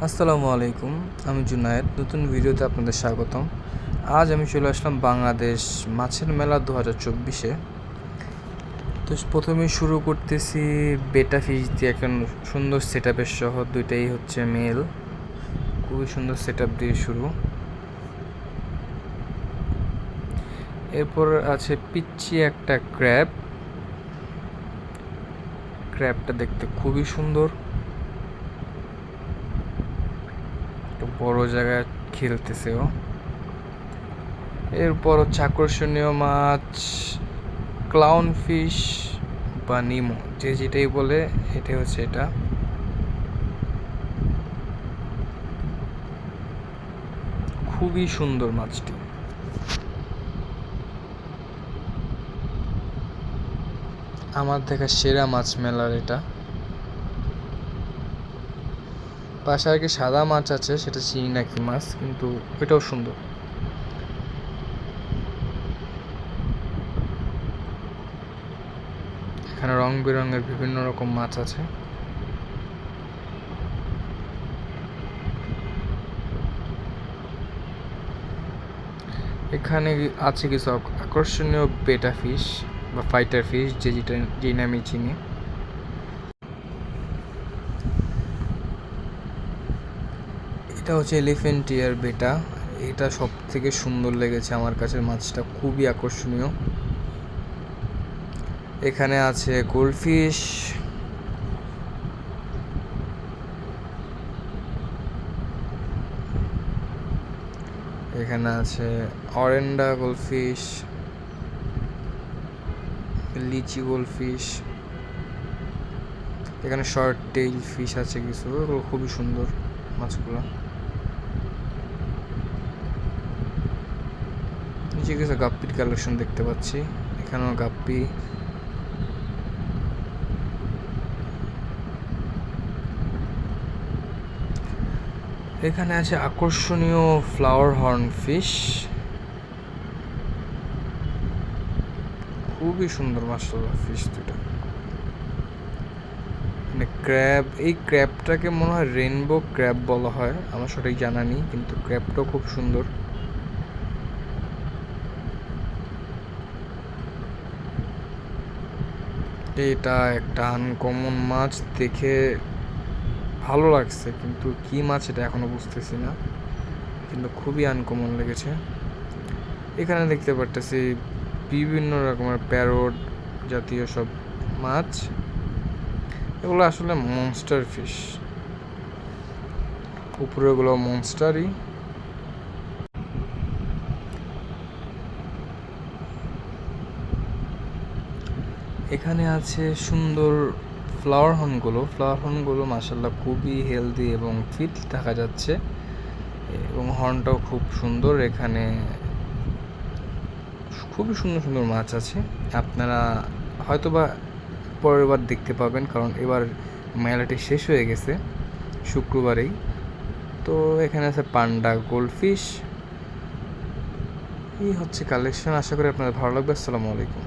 আসসালামু আলাইকুম, আমি জুনায়েদ। নতুন ভিডিওতে আপনাদের স্বাগতম। আজ আমি চলে আসলাম বাংলাদেশ মাছের মেলা 2024-এ। তো প্রথমেই শুরু করতেছি বেটা ফিশ দিয়ে। একটা সুন্দর সেট আপের সহ, দুইটাই হচ্ছে মেল। খুবই সুন্দর সেট আপ দিয়ে শুরু। এরপর আছে পিচ্চি একটা ক্র্যাবটা দেখতে খুবই সুন্দর, বড় জায়গায় খেলতেছেও। এরপর হচ্ছে আকর্ষণীয় মাছ ক্লাউন ফিশ বা নিমো, যে যেটাই বলে, এটা হচ্ছে এটা। খুবই সুন্দর মাছটি। আমার দেখা সেরা মাছ মেলার এটা। পাশে আর কি সাদা মাছ আছে, সেটা চিনি নাকি মাছ, কিন্তু ওইটাও সুন্দর। এখানে রং বেরঙের বিভিন্ন রকম মাছ আছে। এখানে আছে কিছু আকর্ষণীয় বেটা ফিশ বা ফাইটার ফিশ, যেই নামে চিনি। এটা হচ্ছে এলিফ্যান্ট টিয়ার বেটা। এটা সব থেকে সুন্দর লেগেছে আমার কাছে, মাছটা খুবই আকর্ষণীয়। এখানে আছে গোল্ডফিশ, এখানে আছে অরেন্ডা গোল্ডফিশ, লিচি গোল্ডফিশ, এখানে শর্ট টেইল ফিশ আছে কিছু, এগুলো খুবই সুন্দর মাছগুলো। নিচে কিছু গাপ্পির কালেকশন দেখতে পাচ্ছি, এখানেও গাপ্পি। এখানে আছে আকর্ষণীয় ফ্লাওয়ার হর্ন ফিশ, খুবই সুন্দর মাশাআল্লাহ ফিশ দুটো। ক্র্যাব, এই ক্র্যাবটাকে মনে হয় রেইনবো ক্র্যাব বলা হয়, আমার সঠিক জানা নেই, কিন্তু ক্র্যাবটাও খুব সুন্দর। এটা একটা আনকমন মাছ, দেখে ভালো লাগছে, কিন্তু কি মাছ এটা এখনো বুঝতেছি না, কিন্তু খুবই আনকমন লেগেছে। এখানে দেখতে পারতেছি বিভিন্ন রকমের প্যারট জাতীয় সব মাছ, এগুলো আসলে মনস্টার ফিশ, উপরে এগুলো মনস্টারই। এখানে আছে সুন্দর ফ্লাওয়ার হর্নগুলো মাশাআল্লাহ খুবই হেলদি এবং ফিট দেখা যাচ্ছে, এবং হর্নটাও খুব সুন্দর। এখানে খুবই সুন্দর সুন্দর মাছ আছে, আপনারা হয়তোবা পরের বার দেখতে পাবেন, কারণ এবার মেলাটি শেষ হয়ে গেছে শুক্রবারেই। তো এখানে আছে পান্ডা গোল্ডফিশ। এই হচ্ছে কালেকশন, আশা করি আপনাদের ভালো লাগবে। আসসালামু আলাইকুম।